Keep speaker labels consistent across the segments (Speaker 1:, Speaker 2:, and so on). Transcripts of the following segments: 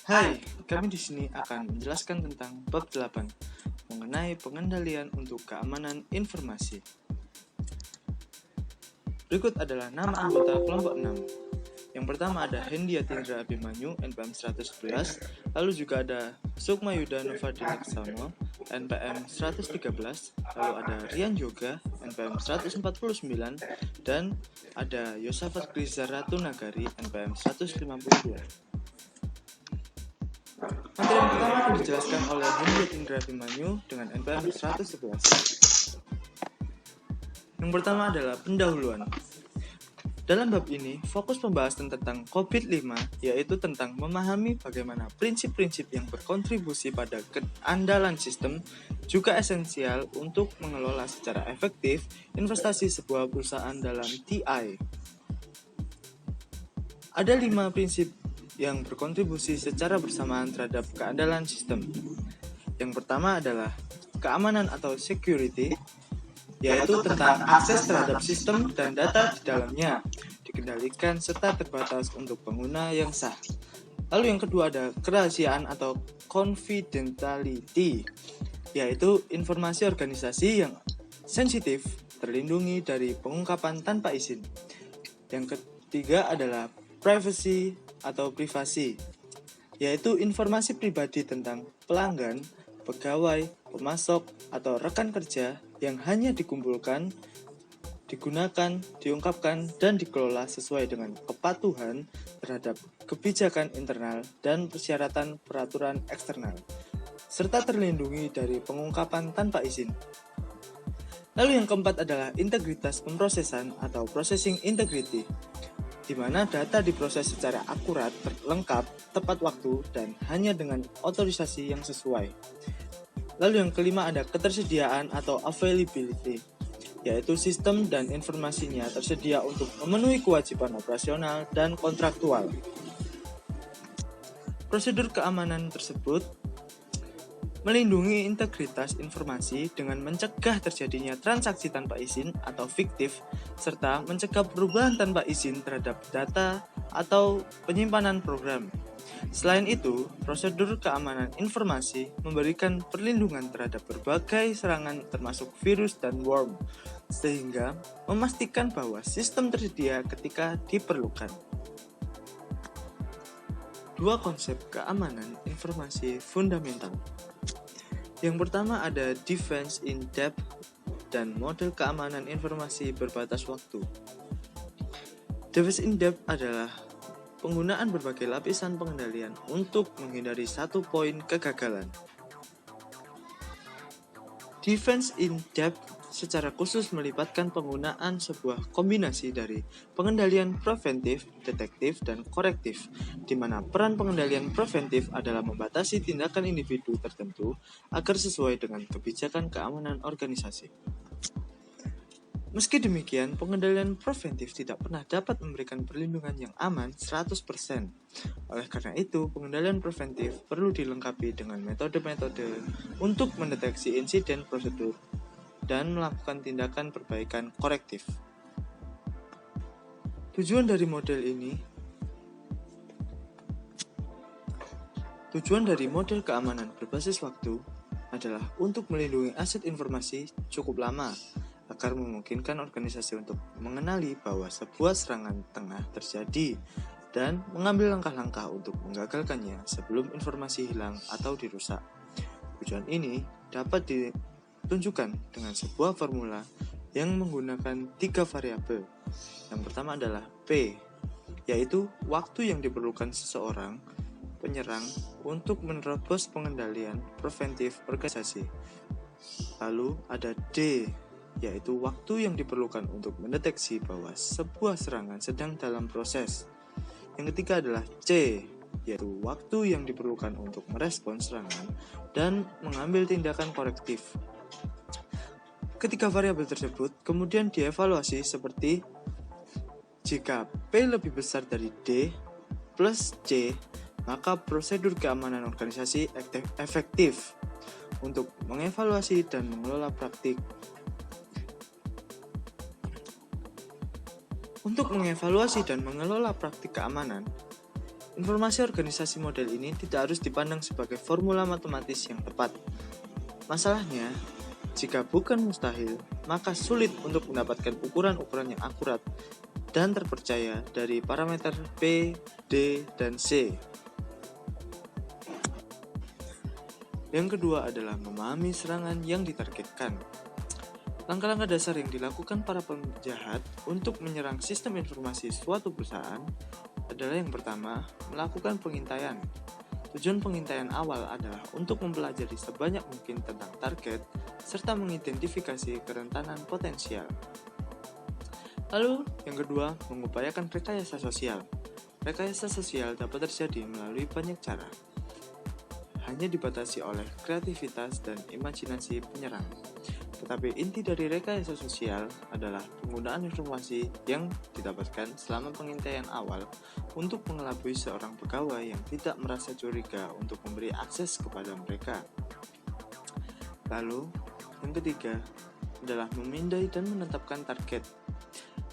Speaker 1: Hai, kami di sini akan menjelaskan tentang bab 8 mengenai pengendalian untuk keamanan informasi. Berikut adalah nama anggota kelompok 6. Yang pertama ada Hendia Tindra Abimanyu, NPM 111, lalu juga ada Sukma Yuda Nova Dilaksono, NPM 113, lalu ada Rian Yoga, NPM 149, dan ada Yosafat Kriza Ratu Nagari, NPM 152. Materi yang pertama akan dijelaskan oleh Hendia Tindra Abimanyu dengan NPM 111. Yang pertama adalah pendahuluan. Dalam bab ini, fokus pembahasan tentang COVID-5, yaitu tentang memahami bagaimana prinsip-prinsip yang berkontribusi pada keandalan sistem juga esensial untuk mengelola secara efektif investasi sebuah perusahaan dalam TI. Ada 5 prinsip yang berkontribusi secara bersamaan terhadap keandalan sistem. Yang pertama adalah keamanan atau security, yaitu tentang akses terhadap sistem dan data di dalamnya, dikendalikan serta terbatas untuk pengguna yang sah. Lalu yang kedua ada kerahasiaan atau confidentiality, yaitu informasi organisasi yang sensitif terlindungi dari pengungkapan tanpa izin. Yang ketiga adalah privacy atau privasi, yaitu informasi pribadi tentang pelanggan, pegawai, pemasok, atau rekan kerja yang hanya dikumpulkan, digunakan, diungkapkan, dan dikelola sesuai dengan kepatuhan terhadap kebijakan internal dan persyaratan peraturan eksternal, serta terlindungi dari pengungkapan tanpa izin. Lalu yang keempat adalah integritas pemrosesan atau processing integrity, di mana data diproses secara akurat, lengkap, tepat waktu, dan hanya dengan otorisasi yang sesuai. Lalu yang kelima ada ketersediaan atau availability, yaitu sistem dan informasinya tersedia untuk memenuhi kewajiban operasional dan kontraktual. Prosedur keamanan tersebut melindungi integritas informasi dengan mencegah terjadinya transaksi tanpa izin atau fiktif, serta mencegah perubahan tanpa izin terhadap data atau penyimpanan program. Selain itu, prosedur keamanan informasi memberikan perlindungan terhadap berbagai serangan termasuk virus dan worm, sehingga memastikan bahwa sistem tersedia ketika diperlukan. Dua konsep keamanan informasi fundamental. Yang pertama ada defense in depth dan model keamanan informasi berbatas waktu. Defense in depth adalah penggunaan berbagai lapisan pengendalian untuk menghindari satu poin kegagalan. Defense in depth secara khusus melibatkan penggunaan sebuah kombinasi dari pengendalian preventif, detektif, dan korektif, di mana peran pengendalian preventif adalah membatasi tindakan individu tertentu agar sesuai dengan kebijakan keamanan organisasi. Meski demikian, pengendalian preventif tidak pernah dapat memberikan perlindungan yang aman 100%. Oleh karena itu, pengendalian preventif perlu dilengkapi dengan metode-metode untuk mendeteksi insiden prosedur dan melakukan tindakan perbaikan korektif. Tujuan dari model keamanan berbasis waktu adalah untuk melindungi aset informasi cukup lama, agar memungkinkan organisasi untuk mengenali bahwa sebuah serangan tengah terjadi dan mengambil langkah-langkah untuk menggagalkannya sebelum informasi hilang atau dirusak. Tujuan ini dapat ditunjukkan dengan sebuah formula yang menggunakan 3 variabel. Yang pertama adalah P, yaitu waktu yang diperlukan seseorang penyerang untuk menerobos pengendalian preventif organisasi. Lalu ada D, yaitu waktu yang diperlukan untuk mendeteksi bahwa sebuah serangan sedang dalam proses. Yang ketiga adalah C, yaitu waktu yang diperlukan untuk merespon serangan dan mengambil tindakan korektif. Ketiga variabel tersebut kemudian dievaluasi seperti jika P lebih besar dari D plus C, maka prosedur keamanan organisasi efektif. Untuk mengevaluasi dan mengelola praktik Untuk mengevaluasi dan mengelola praktik keamanan, Informasi organisasi model ini tidak harus dipandang sebagai formula matematis yang tepat. Masalahnya, jika bukan mustahil, maka sulit untuk mendapatkan ukuran-ukuran yang akurat dan terpercaya dari parameter P, D, dan C. Yang kedua adalah memahami serangan yang ditargetkan. Langkah-langkah dasar yang dilakukan para penjahat untuk menyerang sistem informasi suatu perusahaan adalah yang pertama, melakukan pengintaian. Tujuan pengintaian awal adalah untuk mempelajari sebanyak mungkin tentang target serta mengidentifikasi kerentanan potensial. Lalu, yang kedua, mengupayakan rekayasa sosial. Rekayasa sosial dapat terjadi melalui banyak cara. Hanya dibatasi oleh kreativitas dan imajinasi penyerang. Tetapi inti dari rekayasa sosial adalah penggunaan informasi yang didapatkan selama pengintaian awal untuk mengelabui seorang pegawai yang tidak merasa curiga untuk memberi akses kepada mereka. Lalu, yang ketiga adalah memindai dan menetapkan target.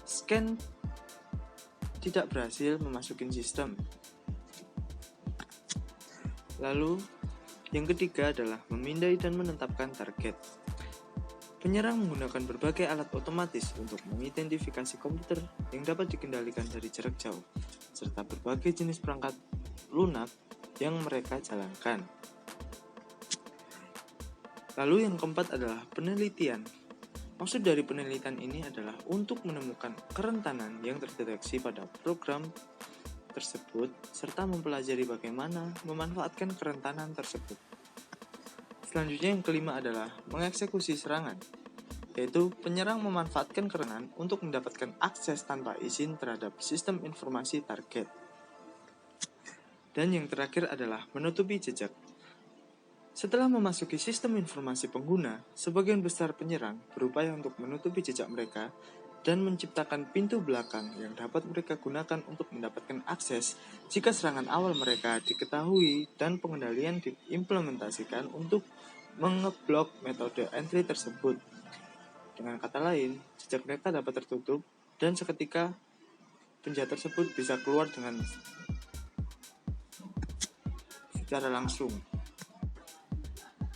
Speaker 1: Scan tidak berhasil memasuki sistem. Lalu, yang ketiga adalah memindai dan menetapkan target. Penyerang menggunakan berbagai alat otomatis untuk mengidentifikasi komputer yang dapat dikendalikan dari jarak jauh, serta berbagai jenis perangkat lunak yang mereka jalankan. Lalu yang keempat adalah penelitian. Maksud dari penelitian ini adalah untuk menemukan kerentanan yang terdeteksi pada program tersebut, serta mempelajari bagaimana memanfaatkan kerentanan tersebut. Selanjutnya yang kelima adalah mengeksekusi serangan, yaitu penyerang memanfaatkan kerentanan untuk mendapatkan akses tanpa izin terhadap sistem informasi target. Dan yang terakhir adalah menutupi jejak. Setelah memasuki sistem informasi pengguna, sebagian besar penyerang berupaya untuk menutupi jejak mereka dan menciptakan pintu belakang yang dapat mereka gunakan untuk mendapatkan akses jika serangan awal mereka diketahui dan pengendalian diimplementasikan untuk mengeblok metode entry tersebut. Dengan kata lain, jejak mereka dapat tertutup dan seketika penjahat tersebut bisa keluar dengan secara langsung.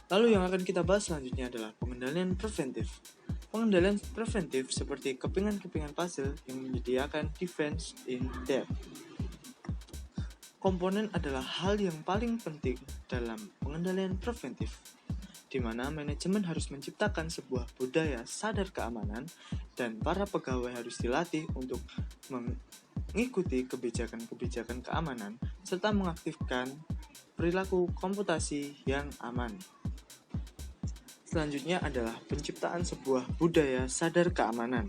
Speaker 1: Lalu yang akan kita bahas selanjutnya adalah pengendalian preventif. Pengendalian preventif seperti kepingan-kepingan puzzle yang menyediakan defense in depth. Komponen adalah hal yang paling penting dalam pengendalian preventif, di mana manajemen harus menciptakan sebuah budaya sadar keamanan dan para pegawai harus dilatih untuk mengikuti kebijakan-kebijakan keamanan serta mengaktifkan perilaku komputasi yang aman. Selanjutnya adalah penciptaan sebuah budaya sadar keamanan.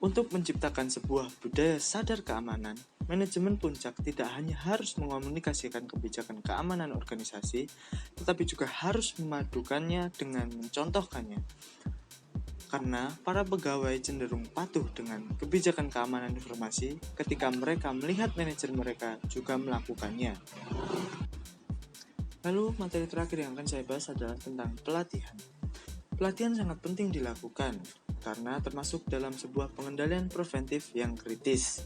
Speaker 1: Untuk menciptakan sebuah budaya sadar keamanan, manajemen puncak tidak hanya harus mengomunikasikan kebijakan keamanan organisasi, tetapi juga harus memadukannya dengan mencontohkannya. Karena para pegawai cenderung patuh dengan kebijakan keamanan informasi ketika mereka melihat manajer mereka juga melakukannya. Lalu materi terakhir yang akan saya bahas adalah tentang pelatihan. Pelatihan sangat penting dilakukan karena termasuk dalam sebuah pengendalian preventif yang kritis.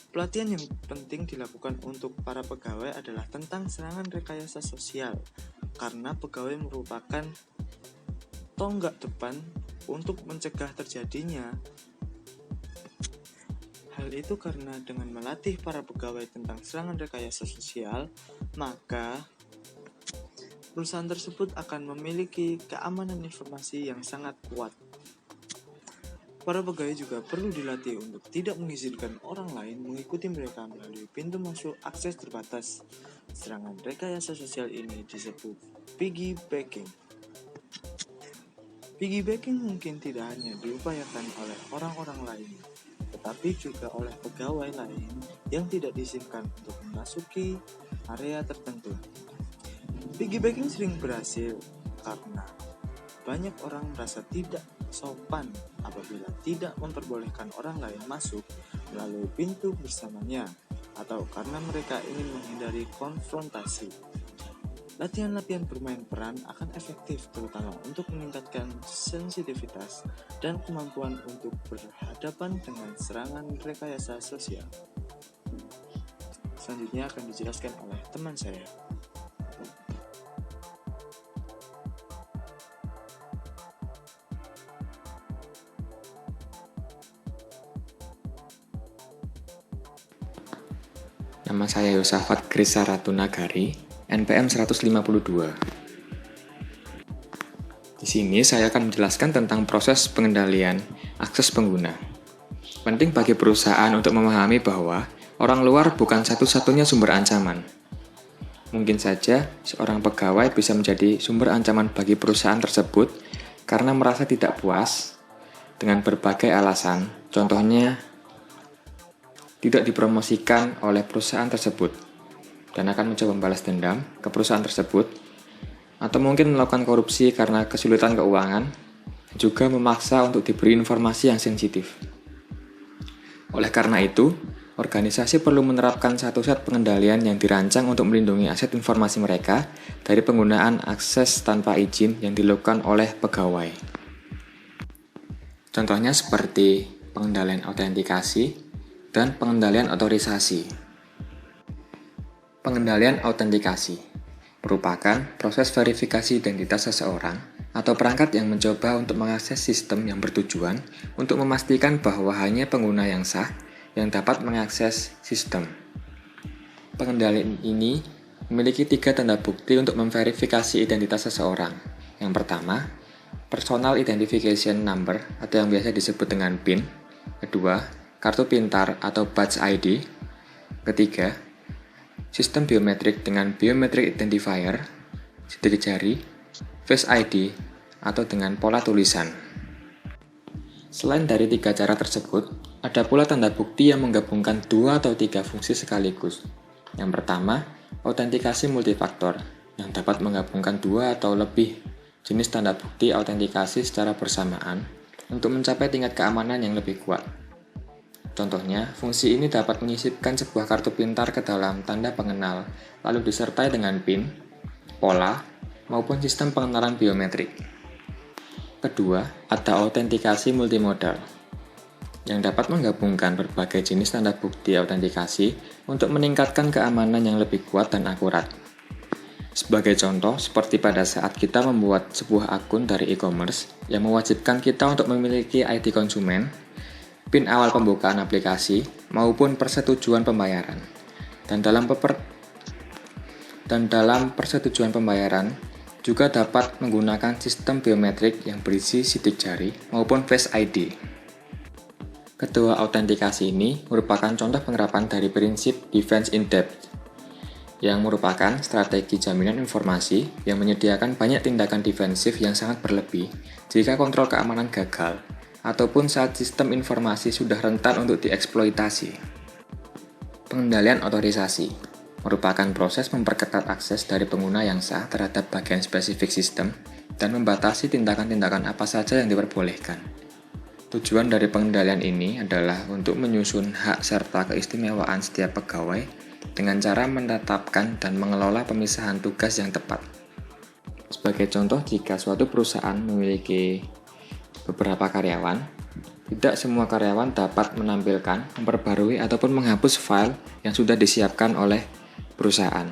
Speaker 1: Pelatihan yang penting dilakukan untuk para pegawai adalah tentang serangan rekayasa sosial, karena pegawai merupakan tonggak depan untuk mencegah terjadinya. Hal itu karena dengan melatih para pegawai tentang serangan rekayasa sosial, maka perusahaan tersebut akan memiliki keamanan informasi yang sangat kuat. Para pegawai juga perlu dilatih untuk tidak mengizinkan orang lain mengikuti mereka melalui pintu masuk akses terbatas. Serangan rekayasa sosial ini disebut piggybacking. Piggybacking mungkin tidak hanya diupayakan oleh orang-orang lain, tetapi juga oleh pegawai lain yang tidak diizinkan untuk memasuki area tertentu. Piggybacking sering berhasil karena banyak orang merasa tidak sopan apabila tidak memperbolehkan orang lain masuk melalui pintu bersamanya atau karena mereka ingin menghindari konfrontasi. Latihan-latihan bermain peran akan efektif terutama untuk meningkatkan sensitivitas dan kemampuan untuk berhadapan dengan serangan rekayasa sosial. Selanjutnya akan dijelaskan oleh teman saya.
Speaker 2: Nama saya Yosafat Grisa Ratunagari, NPM 152. Di sini saya akan menjelaskan tentang proses pengendalian akses pengguna. Penting bagi perusahaan untuk memahami bahwa orang luar bukan satu-satunya sumber ancaman. Mungkin saja seorang pegawai bisa menjadi sumber ancaman bagi perusahaan tersebut karena merasa tidak puas dengan berbagai alasan, contohnya tidak dipromosikan oleh perusahaan tersebut dan akan mencoba membalas dendam ke perusahaan tersebut, atau mungkin melakukan korupsi karena kesulitan keuangan, juga memaksa untuk diberi informasi yang sensitif. Oleh karena itu, organisasi perlu menerapkan satu set pengendalian yang dirancang untuk melindungi aset informasi mereka dari penggunaan akses tanpa izin yang dilakukan oleh pegawai. Contohnya seperti pengendalian autentikasi dan pengendalian otorisasi. Pengendalian autentikasi merupakan proses verifikasi identitas seseorang atau perangkat yang mencoba untuk mengakses sistem yang bertujuan untuk memastikan bahwa hanya pengguna yang sah yang dapat mengakses sistem. Pengendalian ini memiliki 3 tanda bukti untuk memverifikasi identitas seseorang. Yang pertama, Personal Identification Number atau yang biasa disebut dengan PIN. Kedua, kartu pintar atau badge ID. Ketiga, sistem biometrik dengan biometric identifier, sidik jari, face ID, atau dengan pola tulisan. Selain dari 3 cara tersebut, ada pula tanda bukti yang menggabungkan 2 atau 3 fungsi sekaligus. Yang pertama, autentikasi multifaktor, yang dapat menggabungkan 2 atau lebih jenis tanda bukti autentikasi secara bersamaan untuk mencapai tingkat keamanan yang lebih kuat. Contohnya, fungsi ini dapat menyisipkan sebuah kartu pintar ke dalam tanda pengenal, lalu disertai dengan PIN, pola, maupun sistem pengenalan biometrik. Kedua, ada autentikasi multimodal, yang dapat menggabungkan berbagai jenis tanda bukti autentikasi untuk meningkatkan keamanan yang lebih kuat dan akurat. Sebagai contoh, seperti pada saat kita membuat sebuah akun dari e-commerce yang mewajibkan kita untuk memiliki ID konsumen, PIN awal pembukaan aplikasi, maupun persetujuan pembayaran. Dan dalam persetujuan pembayaran, juga dapat menggunakan sistem biometrik yang berisi sidik jari maupun Face ID. Kedua autentikasi ini merupakan contoh penerapan dari prinsip Defense in Depth, yang merupakan strategi jaminan informasi yang menyediakan banyak tindakan defensif yang sangat berlebih jika kontrol keamanan gagal, ataupun saat sistem informasi sudah rentan untuk dieksploitasi. Pengendalian otorisasi merupakan proses memperketat akses dari pengguna yang sah terhadap bagian spesifik sistem dan membatasi tindakan-tindakan apa saja yang diperbolehkan. Tujuan dari pengendalian ini adalah untuk menyusun hak serta keistimewaan setiap pegawai dengan cara menetapkan dan mengelola pemisahan tugas yang tepat. Sebagai contoh, jika suatu perusahaan memiliki beberapa karyawan, tidak semua karyawan dapat menampilkan, memperbarui, ataupun menghapus file yang sudah disiapkan oleh perusahaan.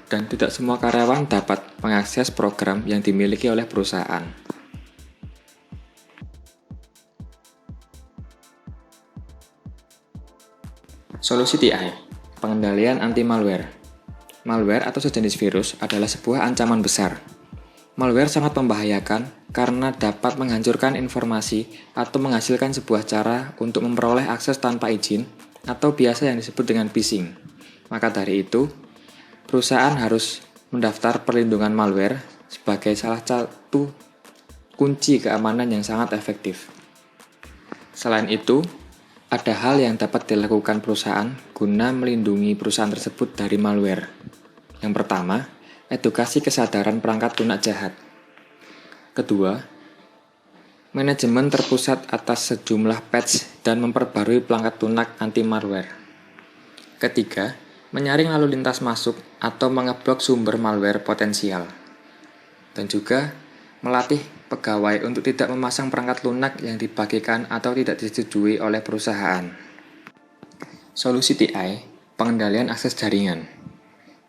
Speaker 2: Dan tidak semua karyawan dapat mengakses program yang dimiliki oleh perusahaan. Solusi TI, pengendalian anti-malware. Malware atau sejenis virus adalah sebuah ancaman besar. Malware sangat membahayakan karena dapat menghancurkan informasi atau menghasilkan sebuah cara untuk memperoleh akses tanpa izin atau biasa yang disebut dengan phishing. Maka dari itu, perusahaan harus mendaftar perlindungan malware sebagai salah satu kunci keamanan yang sangat efektif. Selain itu, ada hal yang dapat dilakukan perusahaan guna melindungi perusahaan tersebut dari malware. Yang pertama, edukasi kesadaran perangkat lunak jahat. Kedua, manajemen terpusat atas sejumlah patch dan memperbarui perangkat lunak anti-malware. Ketiga, menyaring lalu lintas masuk atau mengeblok sumber malware potensial. Dan juga melatih pegawai untuk tidak memasang perangkat lunak yang dibagikan atau tidak disetujui oleh perusahaan. Solusi TI Pengendalian akses jaringan.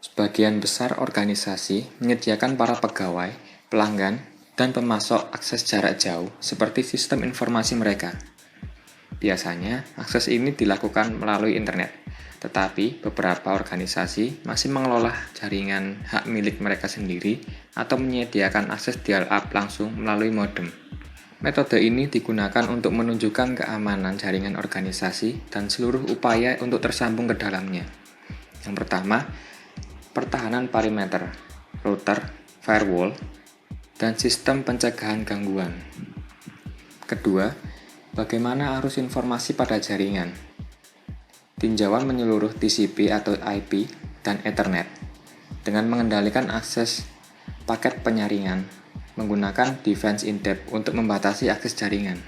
Speaker 2: Sebagian besar organisasi menyediakan para pegawai, pelanggan, dan pemasok akses jarak jauh seperti sistem informasi mereka. Biasanya, akses ini dilakukan melalui internet, tetapi beberapa organisasi masih mengelola jaringan hak milik mereka sendiri atau menyediakan akses dial-up langsung melalui modem. Metode ini digunakan untuk menunjukkan keamanan jaringan organisasi dan seluruh upaya untuk tersambung ke dalamnya. Yang pertama, pertahanan perimeter, router, firewall, dan sistem pencegahan gangguan. Kedua, bagaimana arus informasi pada jaringan. Tinjauan menyeluruh TCP atau IP dan Ethernet dengan mengendalikan akses paket penyaringan menggunakan defense in depth untuk membatasi akses jaringan.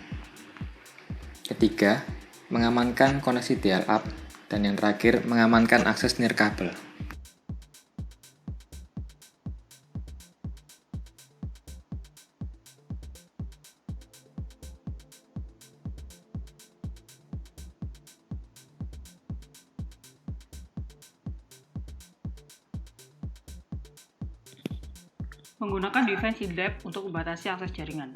Speaker 2: Ketiga, mengamankan koneksi dial-up, dan yang terakhir, mengamankan akses nirkabel.
Speaker 3: Menggunakan defense in depth untuk membatasi akses jaringan.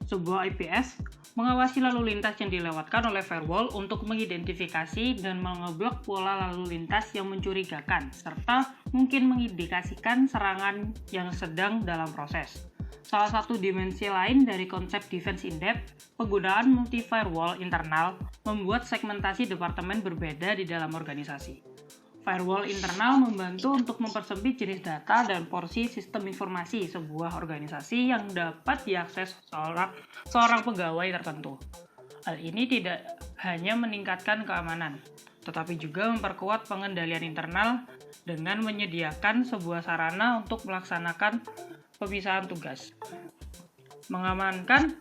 Speaker 3: Sebuah IPS mengawasi lalu lintas yang dilewatkan oleh firewall untuk mengidentifikasi dan mengeblok pola lalu lintas yang mencurigakan, serta mungkin mengindikasikan serangan yang sedang dalam proses. Salah satu dimensi lain dari konsep defense in depth, penggunaan multi-firewall internal membuat segmentasi departemen berbeda di dalam organisasi. Firewall internal membantu untuk mempersempit jenis data dan porsi sistem informasi sebuah organisasi yang dapat diakses seorang pegawai tertentu. Hal ini tidak hanya meningkatkan keamanan, tetapi juga memperkuat pengendalian internal dengan menyediakan sebuah sarana untuk melaksanakan pemisahan tugas. Mengamankan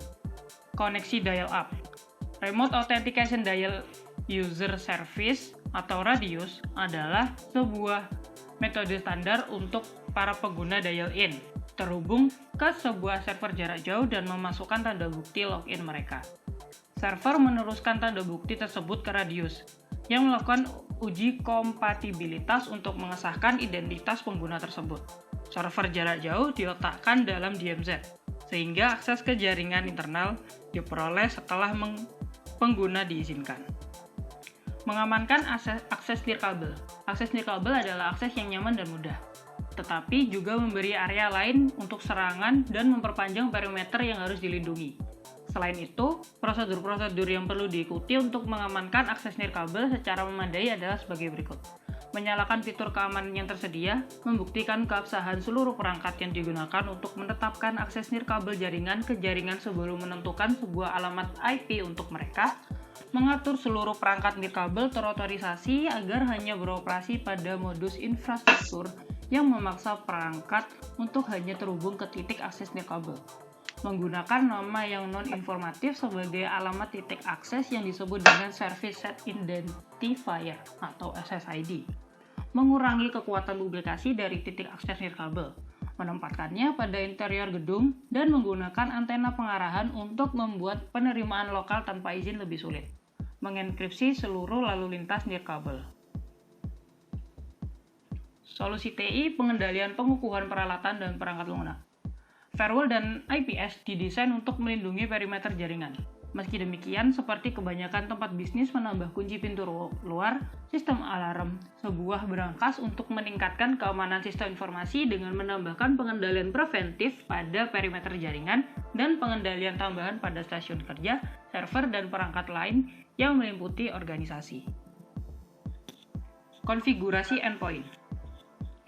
Speaker 3: koneksi dial-up. Remote Authentication Dial User Service atau RADIUS adalah sebuah metode standar untuk para pengguna dial-in terhubung ke sebuah server jarak jauh dan memasukkan tanda bukti login mereka. Server meneruskan tanda bukti tersebut ke RADIUS yang melakukan uji kompatibilitas untuk mengesahkan identitas pengguna tersebut. Server jarak jauh diletakkan dalam DMZ, sehingga akses ke jaringan internal diperoleh setelah pengguna diizinkan. Mengamankan akses nirkabel. Akses nirkabel adalah akses yang nyaman dan mudah, tetapi juga memberi area lain untuk serangan dan memperpanjang perimeter yang harus dilindungi. Selain itu, prosedur-prosedur yang perlu diikuti untuk mengamankan akses nirkabel secara memadai adalah sebagai berikut. Menyalakan fitur keamanan yang tersedia, membuktikan keabsahan seluruh perangkat yang digunakan untuk menetapkan akses nirkabel jaringan ke jaringan sebelum menentukan sebuah alamat IP untuk mereka, mengatur seluruh perangkat nirkabel terotorisasi agar hanya beroperasi pada modus infrastruktur yang memaksa perangkat untuk hanya terhubung ke titik akses nirkabel. Menggunakan nama yang non-informatif sebagai alamat titik akses yang disebut dengan Service Set Identifier atau SSID. Mengurangi kekuatan publikasi dari titik akses nirkabel, menempatkannya pada interior gedung, dan menggunakan antena pengarahan untuk membuat penerimaan lokal tanpa izin lebih sulit. Mengenkripsi seluruh lalu lintas nirkabel. Solusi TI pengendalian pengukuhan peralatan dan perangkat lunak. Firewall dan IPS didesain untuk melindungi perimeter jaringan. Meski demikian, seperti kebanyakan tempat bisnis menambah kunci pintu luar, sistem alarm, sebuah berangkas untuk meningkatkan keamanan sistem informasi dengan menambahkan pengendalian preventif pada perimeter jaringan dan pengendalian tambahan pada stasiun kerja, server, dan perangkat lain yang meliputi organisasi. Konfigurasi endpoint.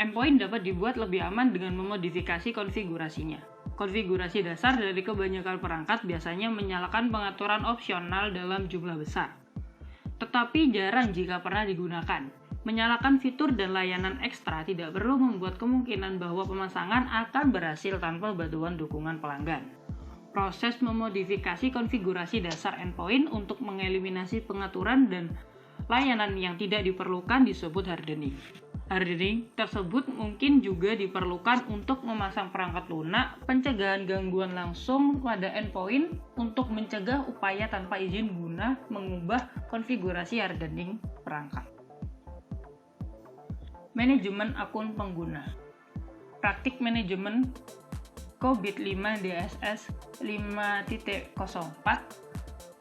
Speaker 3: Endpoint dapat dibuat lebih aman dengan memodifikasi konfigurasinya. Konfigurasi dasar dari kebanyakan perangkat biasanya menyalakan pengaturan opsional dalam jumlah besar, tetapi jarang jika pernah digunakan. Menyalakan fitur dan layanan ekstra tidak perlu membuat kemungkinan bahwa pemasangan akan berhasil tanpa bantuan dukungan pelanggan. Proses memodifikasi konfigurasi dasar endpoint untuk mengeliminasi pengaturan dan layanan yang tidak diperlukan disebut hardening. Hardening tersebut mungkin juga diperlukan untuk memasang perangkat lunak, pencegahan gangguan langsung pada endpoint untuk mencegah upaya tanpa izin guna mengubah konfigurasi hardening perangkat. Manajemen akun pengguna. Praktik manajemen COVID-5 DSS 5.04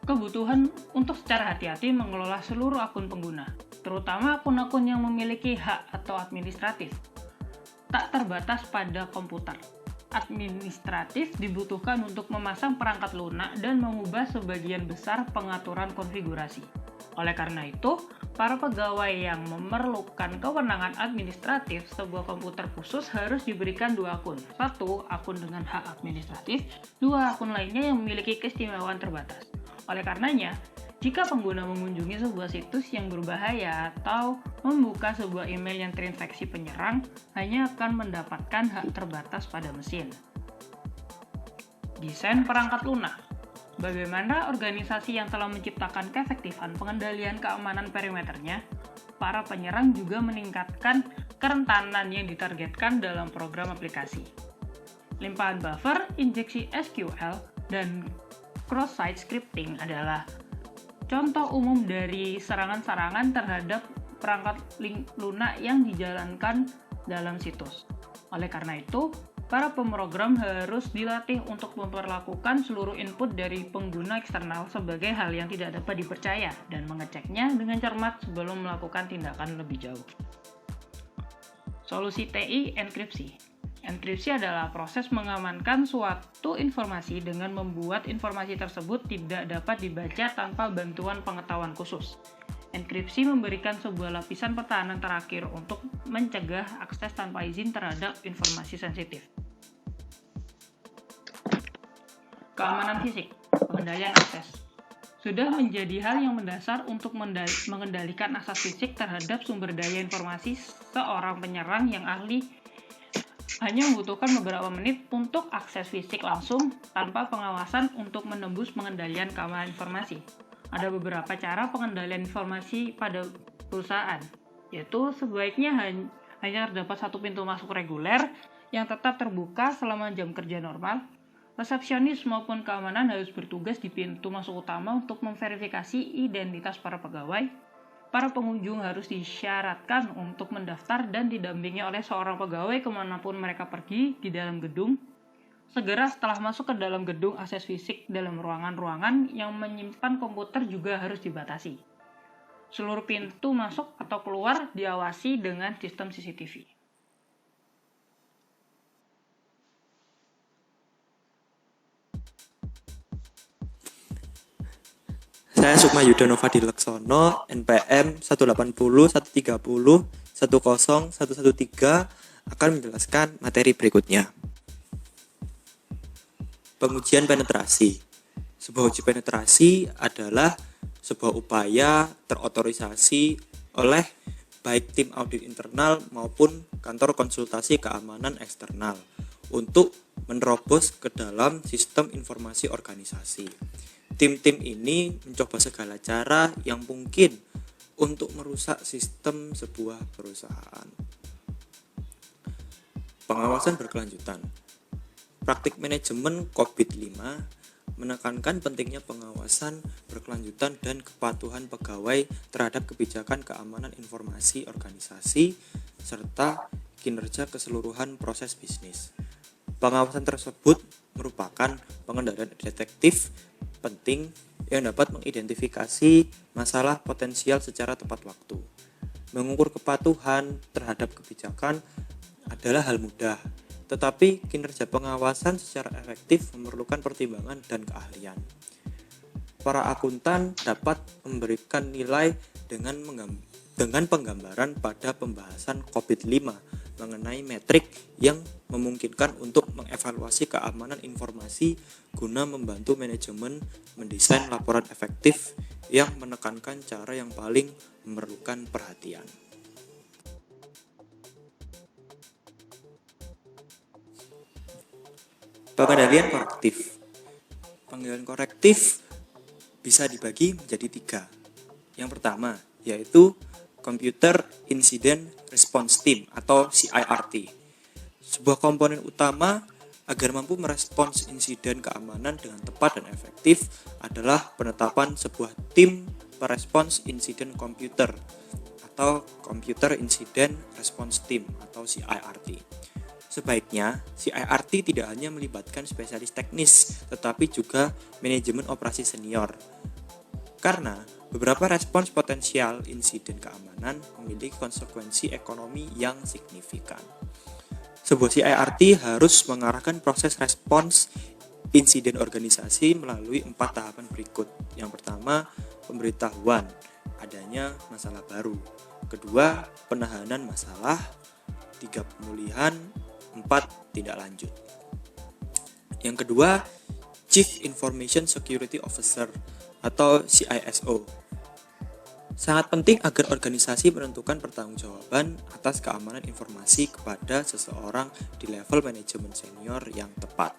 Speaker 3: kebutuhan untuk secara hati-hati mengelola seluruh akun pengguna, terutama akun-akun yang memiliki hak atau administratif, tak terbatas pada komputer. Administratif dibutuhkan untuk memasang perangkat lunak dan mengubah sebagian besar pengaturan konfigurasi. Oleh karena itu, para pegawai yang memerlukan kewenangan administratif sebuah komputer khusus harus diberikan 2 akun. 1 akun dengan hak administratif, 2 akun lainnya yang memiliki keistimewaan terbatas. Oleh karenanya, jika pengguna mengunjungi sebuah situs yang berbahaya atau membuka sebuah email yang terinfeksi penyerang, hanya akan mendapatkan hak terbatas pada mesin. Desain perangkat lunak. Bagaimana organisasi yang telah menciptakan keefektifan pengendalian keamanan perimeternya, para penyerang juga meningkatkan kerentanan yang ditargetkan dalam program aplikasi. Limpahan buffer, injeksi SQL, dan cross-site scripting adalah contoh umum dari serangan-serangan terhadap perangkat lunak yang dijalankan dalam situs. Oleh karena itu, para pemrogram harus dilatih untuk memperlakukan seluruh input dari pengguna eksternal sebagai hal yang tidak dapat dipercaya dan mengeceknya dengan cermat sebelum melakukan tindakan lebih jauh. Solusi TI enkripsi. Enkripsi adalah proses mengamankan suatu informasi dengan membuat informasi tersebut tidak dapat dibaca tanpa bantuan pengetahuan khusus. Enkripsi memberikan sebuah lapisan pertahanan terakhir untuk mencegah akses tanpa izin terhadap informasi sensitif. Keamanan fisik, pengendalian akses. Sudah menjadi hal yang mendasar untuk mengendalikan akses fisik terhadap sumber daya informasi. Seorang penyerang yang ahli hanya membutuhkan beberapa menit untuk akses fisik langsung tanpa pengawasan untuk menembus pengendalian keamanan informasi. Ada beberapa cara pengendalian informasi pada perusahaan, yaitu sebaiknya hanya terdapat 1 pintu masuk reguler yang tetap terbuka selama jam kerja normal. Resepsionis maupun keamanan harus bertugas di pintu masuk utama untuk memverifikasi identitas para pegawai. Para pengunjung harus disyaratkan untuk mendaftar dan didampingi oleh seorang pegawai kemanapun mereka pergi di dalam gedung. Segera setelah masuk ke dalam gedung, akses fisik dalam ruangan-ruangan yang menyimpan komputer juga harus dibatasi. Seluruh pintu masuk atau keluar diawasi dengan sistem CCTV.
Speaker 1: Saya Sukma Yudhanova Dileksono, NPM 180 130 10 113 akan menjelaskan materi berikutnya. Pengujian penetrasi. Sebuah uji penetrasi adalah sebuah upaya terotorisasi oleh baik tim audit internal maupun kantor konsultasi keamanan eksternal untuk menerobos ke dalam sistem informasi organisasi. Tim-tim ini mencoba segala cara yang mungkin untuk merusak sistem sebuah perusahaan. Pengawasan berkelanjutan. Praktik manajemen COVID-5 menekankan pentingnya pengawasan berkelanjutan dan kepatuhan pegawai terhadap kebijakan keamanan informasi organisasi serta kinerja keseluruhan proses bisnis. Pengawasan tersebut merupakan pengendalian detektif penting yang dapat mengidentifikasi masalah potensial secara tepat waktu. Mengukur kepatuhan terhadap kebijakan adalah hal mudah, tetapi kinerja pengawasan secara efektif memerlukan pertimbangan dan keahlian. Para akuntan dapat memberikan nilai dengan penggambaran pada pembahasan COVID-5 mengenai metrik yang memungkinkan untuk mengevaluasi keamanan informasi guna membantu manajemen mendesain laporan efektif yang menekankan cara yang paling memerlukan perhatian. Pengendalian korektif. Pengendalian korektif bisa dibagi menjadi 3. Yang pertama yaitu Computer Incident Response Team atau CIRT. Sebuah komponen utama agar mampu merespons insiden keamanan dengan tepat dan efektif adalah penetapan sebuah tim merespons insiden komputer
Speaker 4: atau Computer Incident Response Team atau CIRT. Sebaiknya, CIRT tidak hanya melibatkan spesialis teknis, tetapi juga manajemen operasi senior. Karena beberapa respons potensial insiden keamanan memiliki konsekuensi ekonomi yang signifikan. Sebuah CIRT harus mengarahkan proses respons insiden organisasi melalui 4 tahapan berikut. Yang pertama, pemberitahuan adanya masalah baru. Kedua, penahanan masalah. 3, pemulihan. 4, tindak lanjut. Yang kedua, Chief Information Security Officer atau CISO. Sangat penting agar organisasi menentukan pertanggungjawaban atas keamanan informasi kepada seseorang di level manajemen senior yang tepat.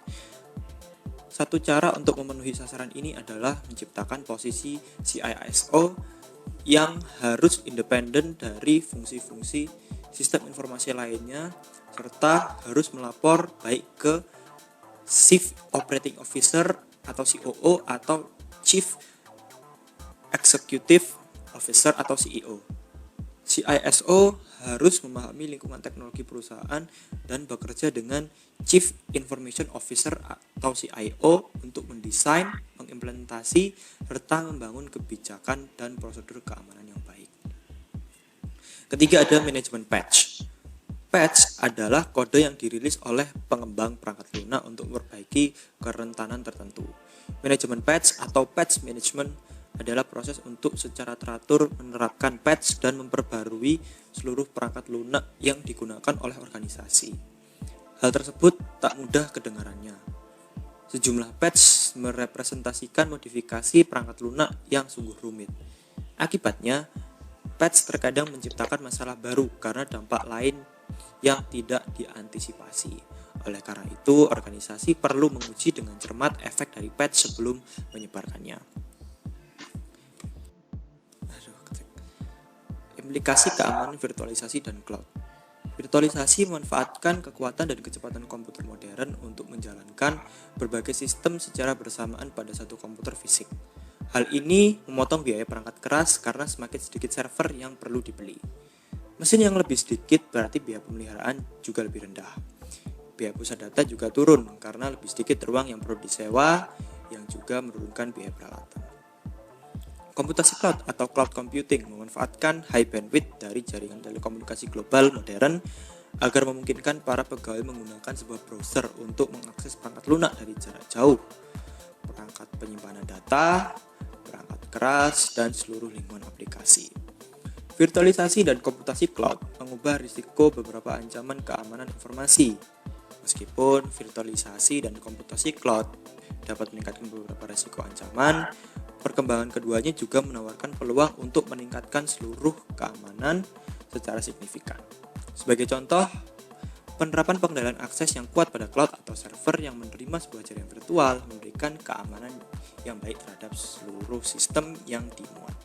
Speaker 4: Satu cara untuk memenuhi sasaran ini adalah menciptakan posisi CISO yang harus independen dari fungsi-fungsi sistem informasi lainnya, serta harus melapor baik ke Chief Operating Officer atau COO atau Chief Executive Officer atau CEO. CISO harus memahami lingkungan teknologi perusahaan dan bekerja dengan Chief Information Officer atau CIO untuk mendesain, mengimplementasi, serta membangun kebijakan dan prosedur keamanan yang baik. Ketiga, ada manajemen patch. Patch adalah kode yang dirilis oleh pengembang perangkat lunak untuk memperbaiki kerentanan tertentu. Manajemen patch atau patch management adalah proses untuk secara teratur menerapkan patch dan memperbarui seluruh perangkat lunak yang digunakan oleh organisasi. Hal tersebut tak mudah kedengarannya. Sejumlah patch merepresentasikan modifikasi perangkat lunak yang sungguh rumit. Akibatnya, patch terkadang menciptakan masalah baru karena dampak lain yang tidak diantisipasi. Oleh karena itu, organisasi perlu menguji dengan cermat efek dari patch sebelum menyebarkannya. Implikasi keamanan virtualisasi dan cloud. Virtualisasi memanfaatkan kekuatan dan kecepatan komputer modern untuk menjalankan berbagai sistem secara bersamaan pada satu komputer fisik. Hal ini memotong biaya perangkat keras karena semakin sedikit server yang perlu dibeli. Mesin yang lebih sedikit berarti biaya pemeliharaan juga lebih rendah. Biaya pusat data juga turun karena lebih sedikit ruang yang perlu disewa, yang juga menurunkan biaya peralatan. Komputasi cloud atau cloud computing memanfaatkan high bandwidth dari jaringan telekomunikasi global modern agar memungkinkan para pegawai menggunakan sebuah browser untuk mengakses perangkat lunak dari jarak jauh, perangkat penyimpanan data, perangkat keras, dan seluruh lingkungan aplikasi. Virtualisasi dan komputasi cloud mengubah risiko beberapa ancaman keamanan informasi. Meskipun virtualisasi dan komputasi cloud dapat meningkatkan beberapa risiko ancaman, perkembangan keduanya juga menawarkan peluang untuk meningkatkan seluruh keamanan secara signifikan. Sebagai contoh, penerapan pengendalian akses yang kuat pada cloud atau server yang menerima sebuah jaringan virtual memberikan keamanan yang baik terhadap seluruh sistem yang dimuat.